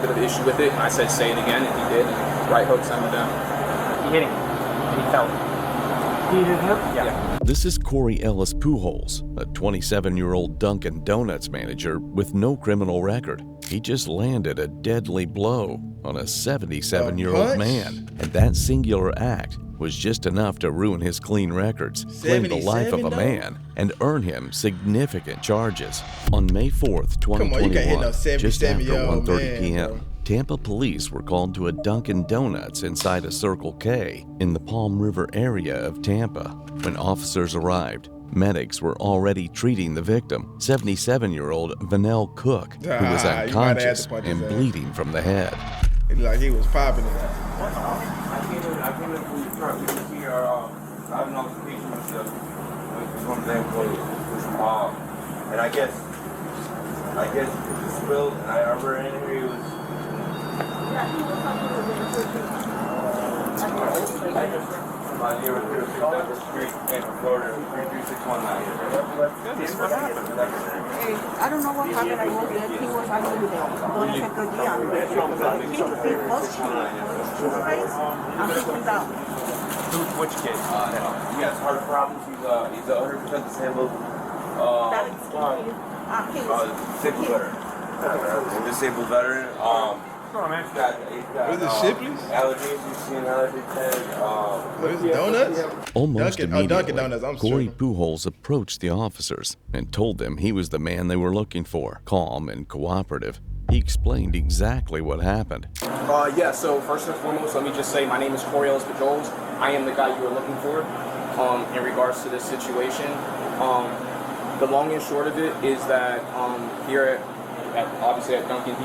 bit of an issue with it. I said, say it again, and he did. And right hook sent him down. He hit him, and he fell. He hit him? Yeah. This is Corey Ellis Pujols, a 27-year-old Dunkin' Donuts manager with no criminal record. He just landed a deadly blow on a 77-year-old man, and that singular act was just enough to ruin his clean records, claim the life of a man, and earn him significant charges. On May 4th, 2021, just after 1:30 p.m., Tampa police were called to a Dunkin' Donuts inside a Circle K in the Palm River area of Tampa. When officers arrived, medics were already treating the victim, 77-year-old Vanell Cook, who was unconscious and bleeding from the head. It looked like he was popping it. I came in from the truck. You can see I have an notification myself. One of the employees. And I guess it spilled, and I ran in here. He was. My dear was here, 6th Street, Tampa, Florida, 33619. Hey, I don't know what happened. I was there. He was over there. Don't check again. He was his face and he fell down. Which kid? He has heart problems. He's 100% disabled. That is Disabled veteran. Disabled veteran. What is it, Shipley's? Allergies, you've seen allergy tag. What is it, donuts? Almost Dunkin' immediately, Donuts, I'm Corey sure. Pujols approached the officers and told them he was the man they were looking for. Calm and cooperative, he explained exactly what happened. Yeah, so first and foremost, let me just say my name is Corey Ellis Pujols. I am the guy you were looking for in regards to this situation. The long and short of it is that here obviously at Dunkin',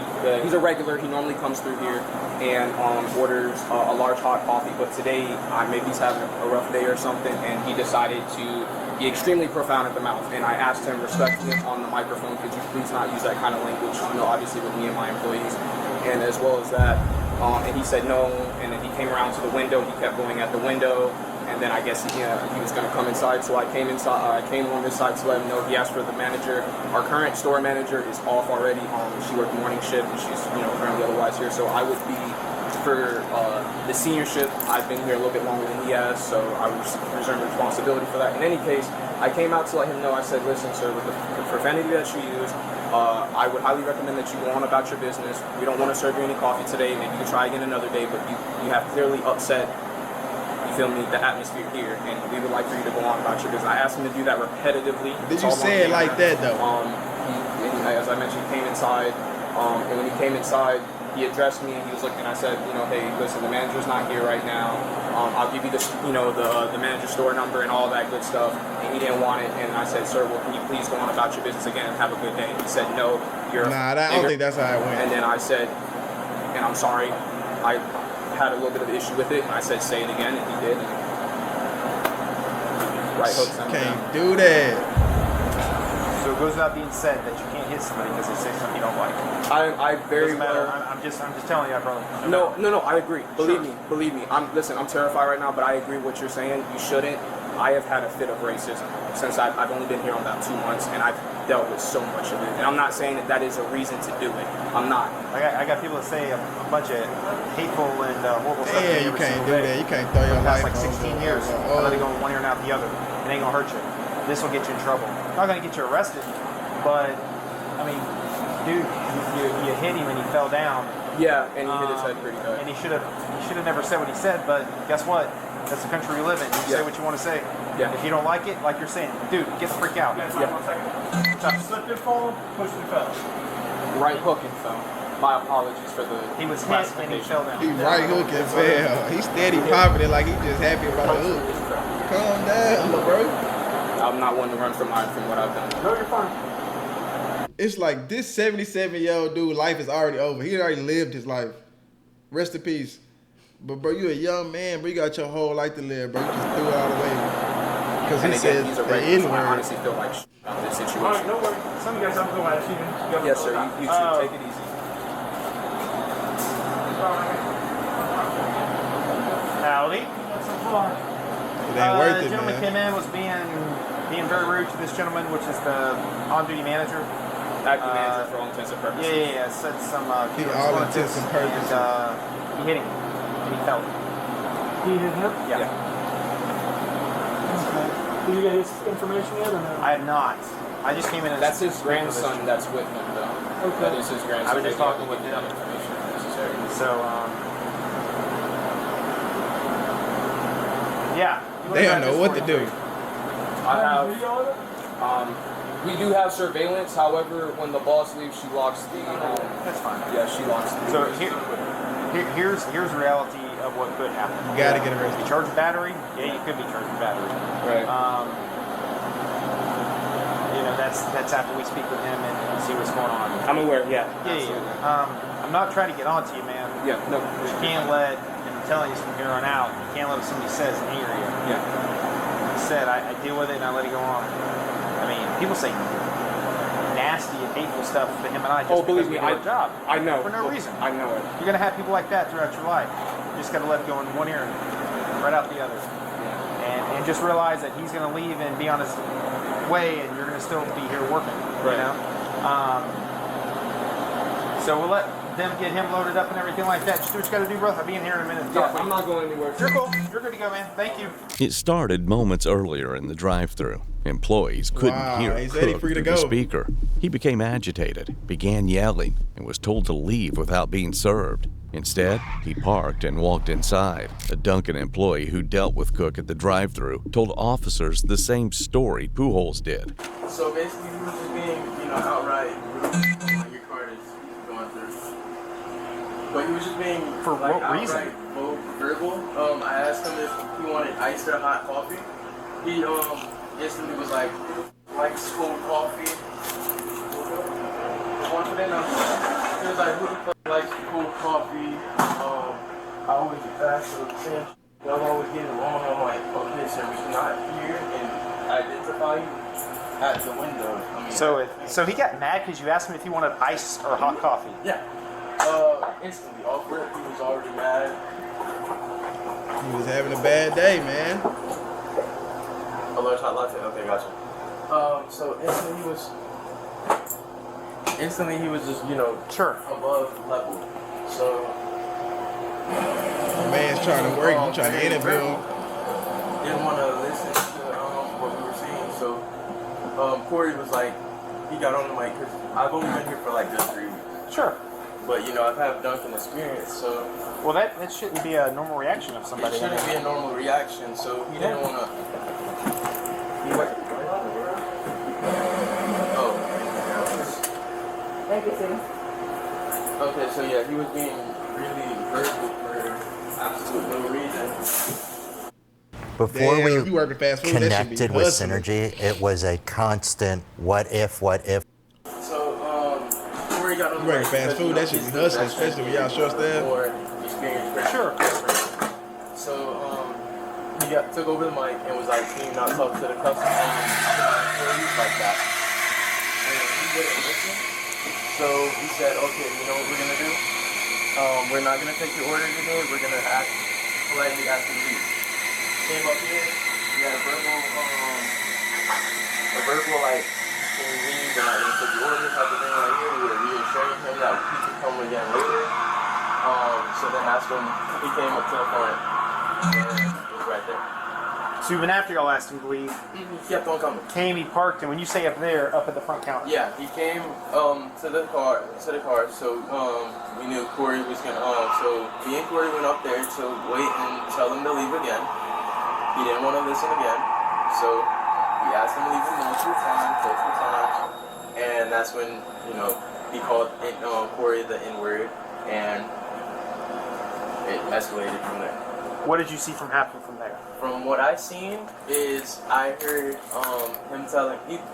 he's a regular. He normally comes through here and orders a large hot coffee. But today, maybe he's having a rough day or something, and he decided to be extremely profound at the mouth. And I asked him respectfully on the microphone, could you please not use that kind of language, obviously with me and my employees. And as well as that, and he said no, and then he came around to the window. He kept going at the window. And then I guess he was going to come inside, so I came inside. I came on this side to let him know. He asked for the manager. Our current store manager is off already. She worked morning shift, and she's currently otherwise here. So I would be for the senior shift. I've been here a little bit longer than he has, so I would reserve responsibility for that. In any case, I came out to let him know. I said, listen, sir, with the profanity that you use, I would highly recommend that you go on about your business. We don't want to serve you any coffee today. Maybe you can try again another day, but you have clearly upset the atmosphere here, and we would like for you to go on about your business. I asked him to do that repetitively. Did you say it like that though? As I mentioned, he came inside, and when he came inside, he addressed me, and he was looking. I said, hey, listen, the manager's not here right now. I'll give you the manager store number and all that good stuff. And he didn't want it, and I said, sir, well, can you please go on about your business again and have a good day? He said, no, you're. Nah, I don't think that's how it went. And then I said, and I'm sorry, I had a little bit of an issue with it. I said, say it again, and he did. Right hook sent him down. Can't do that. So it goes without being said that you can't hit somebody because they say something you don't like. I very Doesn't matter. well. I'm just telling you, brother. No, I agree. Believe me. I'm terrified right now, but I agree what you're saying. You shouldn't. I have had a fit of racism since I've only been here about 2 months, and I've dealt with so much of it. And I'm not saying that is a reason to do it. I'm not. I got people that say a bunch of hateful and horrible stuff. Yeah, you can't do that. You can't throw your life like 16 years. Let it go one ear and out the other. It ain't gonna hurt you. This will get you in trouble. Not gonna get you arrested, but I mean, dude, you hit him and he fell down. Yeah, and he hit his head pretty good. And he should have never said what he said. But guess what? That's the country we live in. You say what you want to say. Yeah. If you don't like it, like you're saying, dude, get the freak out. Yeah. 1 second. Slipped and fall, pushed and fell. Right hook and fell. My apologies for the. He was hit and he fell down. He right hook and fell. He steady popping it like he just happy about the hook. Calm down, bro. I'm not one to run from what I've done. No, you're fine. It's like this 77-year-old dude, life is already over. He already lived his life. Rest in peace. But bro, you a young man, bro. You got your whole life to live, bro. You just threw it all away. Because he said he's a the regular, so I N-word. honestly feel like about this situation. All right, no worries. Some of you guys have to go out. Yes, sir. You too. Take it easy. Howdy. It ain't worth The it, gentleman man. came in, was being very rude to this gentleman, which is the on-duty manager. Acting manager for all intents and purposes. Yeah. Said some He all intents and purposes. he hit him, and he fell. He hit him? Yeah. Did you get his information yet or no? I have not. I just came in as That's his grandson that's with him, though. Okay. That is his grandson. I was just talking with Get him. that information if necessary. so. Yeah. They don't know what to do. I have. Video of it? We do have surveillance. However, when the boss leaves, she locks the. That's fine. Yeah, she locks the. So here's the reality of what could happen. You gotta get arrested. You charge with battery? Yeah, you could be charged with battery. Right. That's after we speak with him and see what's going on. I'm aware. Yeah. Yeah. I'm not trying to get onto you, man. Yeah. No. You can't let, and I'm telling you this from here on out, you can't let what somebody says anger you. Yeah. Like I said, I deal with it and I let it go on. I mean, people say nasty and hateful stuff to him and I just believe because me, we do our job. I know. For no reason. I know it. You're going to have people like that throughout your life. You just got to let it go in one ear and right out the other. And just realize that he's going to leave and be on his way and you're going to still be here working. Right. You know? So we'll let them get him loaded up and everything like that. Just do what you got to do, bro. I'll be in here in a minute. Yeah, I'm not going anywhere. You're cool. You're good to go, man. Thank you. It started moments earlier in the drive-thru. Employees couldn't Wow, hear he said he Cook free to through the go. speaker. He became agitated, began yelling, and was told to leave without being served. Instead, he parked and walked inside. A Dunkin' employee who dealt with Cook at the drive-thru told officers the same story Pujols did. So basically, he was just being, outright rude when your card is going through. But he was just being For what reason? outright verbal. I asked him if he wanted iced or hot coffee. He instantly was like cold coffee. One for them. He was like, who the fuck likes cold coffee? I always get fast, so the same. Y'all always get along. I'm like, okay, sir, we cannot hear and identify you at the window. I mean, So he got mad because you asked him if he wanted ice or hot coffee. yeah. Instantly off rip, he was already mad. He was having a bad day, man. A large hot latte. Okay, gotcha. So instantly he was just, Sure. above level. So The man's trying to work. You trying to interview him. didn't want to listen to what we were saying. So Corey was like, he got on the mic because I've only been here for like just 3 weeks. Sure. But I've had Dunkin' experience, so Well, that shouldn't be a normal reaction of it somebody. shouldn't be a normal reaction. So he didn't want to. Oh. Thank you, sir. Okay, so yeah, he was being really verbal for absolute no reason. Before Damn, you we working fast food, that should be connected with hustling. Synergy, it was a constant what if. So, Corey got on You working fast food, that should be hustling, especially when y'all short staff. Or experience. Sure. So, he took over the mic and was like, "Can you not talk to the customer employees like that?" And he didn't listen. So he said, "Okay, you know what we're gonna do? We're not gonna take your order today. We're gonna politely ask you to leave." Came up here, we had a verbal like, can you leave? We're not gonna take your order type of thing right here. We were reassuring him that he could come again later. So then that's when he came up to the front and was right there. So even after y'all asked him to leave, He kept on coming. he parked, and when you say up there, up at the front counter. Yeah, he came to the car. So we knew Corey was gonna. So me and Corey went up there to wait and tell him to leave again. He didn't want to listen again, so we asked him to leave multiple times, and that's when he called Corey the N-word, and it escalated from there. What did you see happening from there? From what I seen is I heard him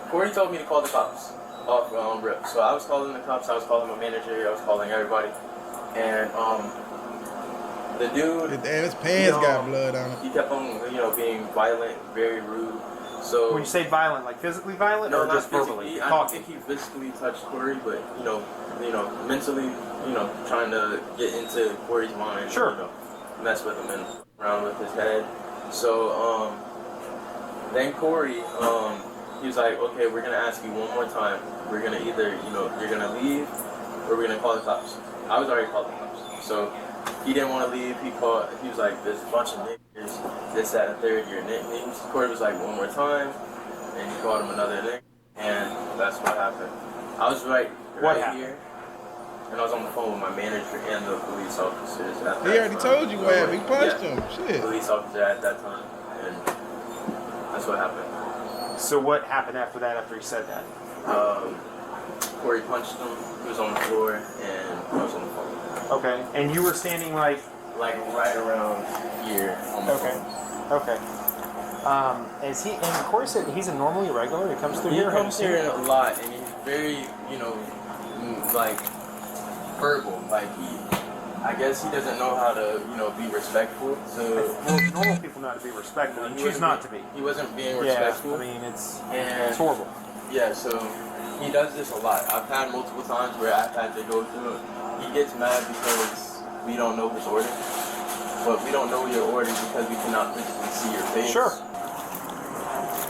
Corey told me to call the cops off rip. So I was calling the cops, I was calling my manager, I was calling everybody, and the dude. Damn, his pants got blood on him. He kept on being violent, very rude. So When you say violent, like physically violent, no, or not just verbally? physically. I don't Talking. think he physically touched Corey, but mentally, trying to get into Corey's mind. Sure. Mess with him and around with his head. So then Corey, he was like, okay, we're gonna ask you one more time. We're gonna either, you're gonna leave, or we're gonna call the cops. I was already called the cops, so he didn't want to leave. He was like, there's a bunch of niggas, this, that, and third, your nicknames. Corey was like, one more time, and he called him another nick, and that's what happened. I was right here, and I was on the phone with my manager and the police officers at that He already time. told you what happened. He punched him. Shit. Police officer at that time, and that's what happened. So what happened after that? After he said that? Corey punched him. He was on the floor, and I was on the phone. Okay. And you were standing like right around here on the phone. Okay. Is he? And Corey said he's a normally regular. He comes through He here. comes here a lot, and he's very, like verbal. Like I guess he doesn't know how to, be respectful. So normal people know how to be respectful. You choose not to be. He wasn't being respectful. I mean, it's horrible. Yeah, so he does this a lot. I've had multiple times where I've had to go through it. He gets mad because we don't know his order. But we don't know your order because we cannot physically see your face. Sure.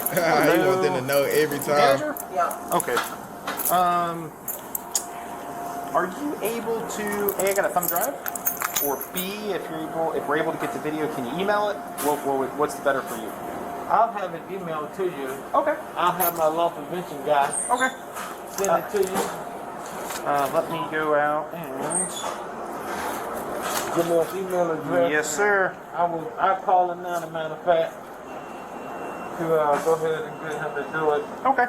He wants them to know every time. Manager? Yeah. Okay. Are you able to A, I got a thumb drive, or B, if we're able to get the video, can you email it? What's better for you? I'll have it emailed to you. Okay. I'll have my law prevention guy Okay. send it to you. Let me go out and. Give me an email address. Yes, sir. I'll call him now, as a matter of fact, to go ahead and get him to do it. Okay.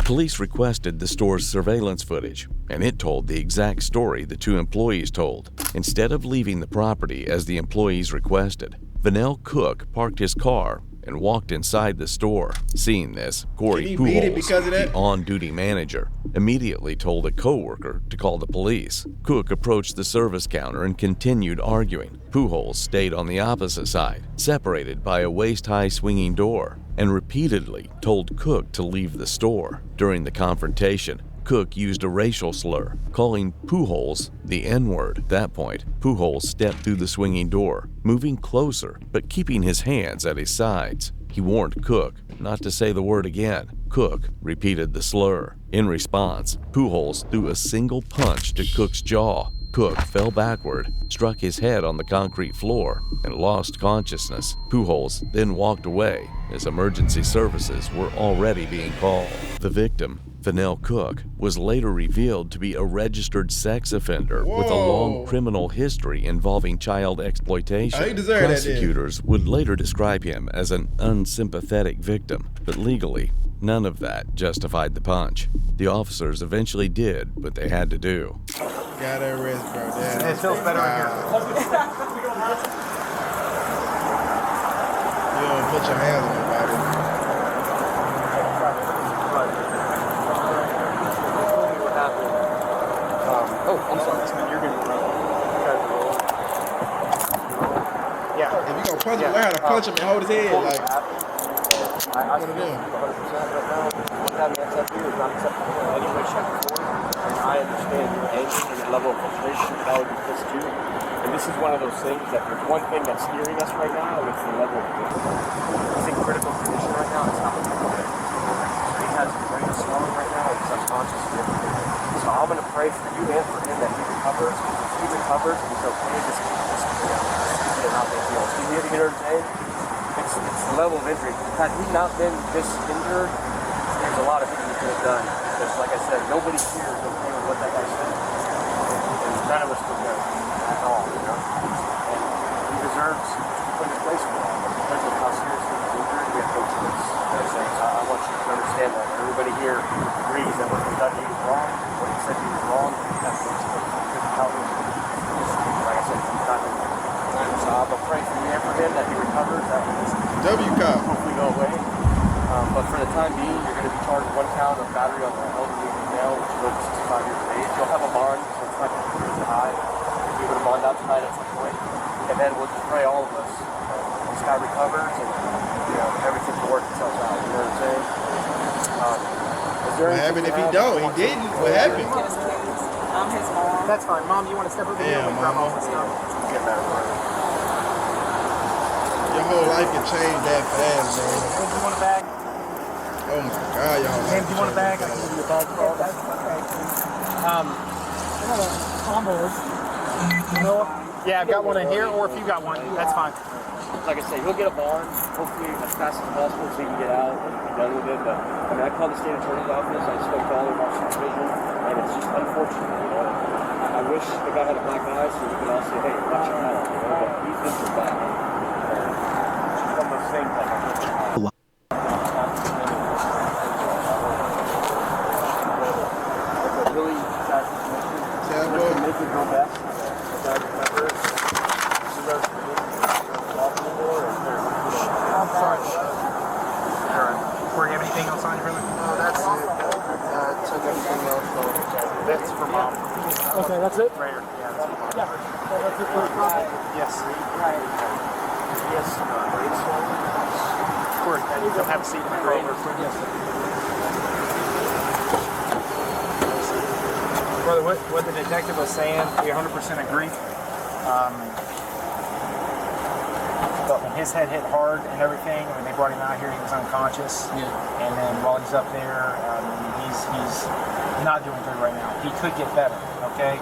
Police requested the store's surveillance footage, and it told the exact story the two employees told. Instead of leaving the property as the employees requested, Vanell Cook parked his car and walked inside the store. Seeing this, Corey Did he beat it Pujols, because of that? the on-duty manager, immediately told a coworker to call the police. Cook approached the service counter and continued arguing. Pujols stayed on the opposite side, separated by a waist-high swinging door, and repeatedly told Cook to leave the store. During the confrontation, Cook used a racial slur, calling Pujols the N-word. At that point, Pujols stepped through the swinging door, moving closer but keeping his hands at his sides. He warned Cook not to say the word again. Cook repeated the slur. In response, Pujols threw a single punch to Cook's jaw. Cook fell backward, struck his head on the concrete floor, and lost consciousness. Pujols then walked away as emergency services were already being called. The victim, Vanell Cook, was later revealed to be a registered sex offender with a long criminal history involving child exploitation. He deserved that, Prosecutors would later describe him as an unsympathetic victim, but legally, none of that justified the punch. The officers eventually did what they had to do. Gotta arrest, bro. Damn, It feels better in here. You don't put your hands on nobody. I'm sorry, this man, you're going to Yeah. If you gonna punch him, learn how to punch him and hold his head. Like, I what are you doing? 100% right now. What's happening at SFU is not acceptable in any way, shape, or form. And I understand your anger and your level of frustration, but that would be pissed too. And this is one of those things that there's one thing that's steering us right now, and it's the level of this. He's in critical condition right now. It's not looking good. He has a brain swelling right now. He's unconscious and everything. So I'm going to pray for you and for him that he recovers. If he recovers and he's okay, this is not big deal. You hear what I'm saying? It's the level of injury. Had he not been this injured, there's a lot of things he could have done. Because like I said, nobody here is okay with what that guy said. And none of us would know at all, And he deserves to put in place for that. But because of how seriously he's injured, we have no choice. So I want you to understand that. Everybody here agrees that what he done, he was wrong. What he said he was wrong. He has no choice. Like I said, he's not injured. So I'm going to pray for you and for him that he recovers, that this W-Cop. hopefully go away. But for the time being, you're going to be charged 1 count of battery on the elderly male, which is over 65 years of age. You'll have a bond, so it's not going to be too high. You'll be able to bond out tonight at some point. And then we'll just pray all of us. This guy recovers and everything will work itself out. You know what I'm saying? What happened if he don't? He didn't. What happened? I'm his mom. That's fine. Mom, you want to step over here and grab all this stuff? Get that right. Your whole life can change that fast, bro. Do you want a bag? Oh my God, your whole life. James, do you want a bag? I can give you a bag for all that. Yeah, I've got one in here, or if you got one, that's fine. Like I say, he'll get a bond, hopefully as fast as possible so he can get out and be done with it. But I mean, I called the state attorney's office, I spoke to all of our supervision, and it's just unfortunate, you know. I wish the guy had a black eye so we could all say, hey, watch your mouth, you know, but he's been too bad. It's just one of those things like it's a really sad situation. Just to make it go best. I remember it. I'm sorry. Corey, you have anything else on your brother? No, that's it. Took everything else. That's for mom. Okay, that's it? Right here. Yeah, that's for mom. Yeah. So that's it for the problem. Yes. Yes. Corey, you'll have a seat in my car. Yes. Brother, what the detective was saying, we 100% agree. But when his head hit hard and everything, when they brought him out here, he was unconscious. Yeah. And then while he's up there, he's not doing good right now. He could get better, okay?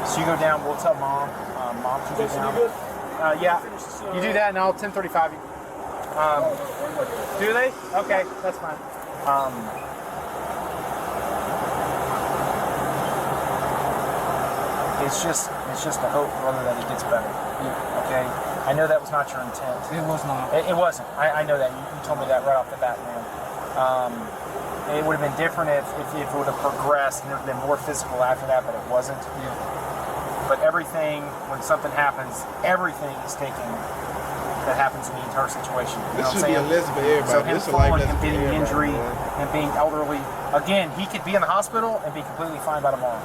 So you go down, we'll tell mom. Mom can go down. Yeah, you do that and I'll 1035 you. Do they? Okay, that's fine. It's just a hope, brother, that it gets better. Yeah. Okay? I know that was not your intent. It was not. It wasn't. I know that. You told me that right off the bat, man. It would have been different if it would have progressed and there would have been more physical after that, but it wasn't. Yeah. But everything, when something happens, everything is taken that happens in the entire situation. You know This what should I'm be a saying? lesson for everybody. So him This is a life falling, lesson him for getting an everybody, injury, man. and being elderly, again, he could be in the hospital and be completely fine by tomorrow.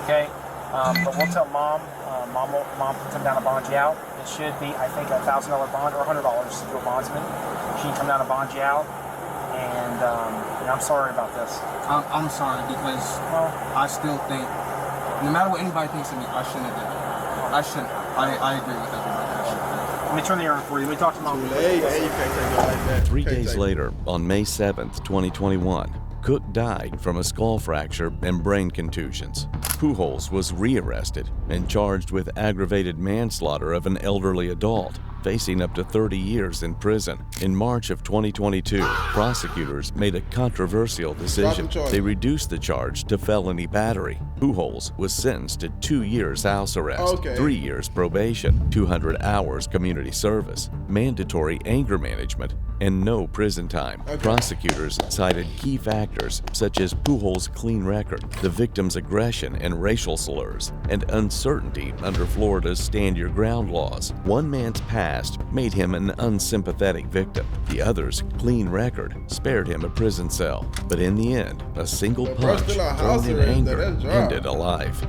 Okay? But we'll tell mom. Mom can come down and bond you out. It should be, I think, a $1,000 bond or $100 to do a bondsman. She can come down and bond you out. And I'm sorry about this. I'm sorry because I still think, no matter what anybody thinks of me, I shouldn't have done it. I shouldn't. I agree with everybody. I shouldn't. Let me turn the air on for you. Let me talk to mom. Hey, you can't take it like that. 3 Can't days take it. later, on May 7th, 2021, Cook died from a skull fracture and brain contusions. Pujols was rearrested and charged with aggravated manslaughter of an elderly adult, facing up to 30 years in prison. In March of 2022, prosecutors made a controversial decision. They reduced the charge to felony battery. Pujols was sentenced to 2 years house arrest, 3 years probation, 200 hours community service, mandatory anger management, and no prison time. Prosecutors cited key factors such as Pujols' clean record, the victim's aggression and racial slurs, and uncertainty under Florida's stand your ground laws. One man's past made him an unsympathetic victim. The other's clean record spared him a prison cell. But in the end, a single punch thrown in anger ended a life.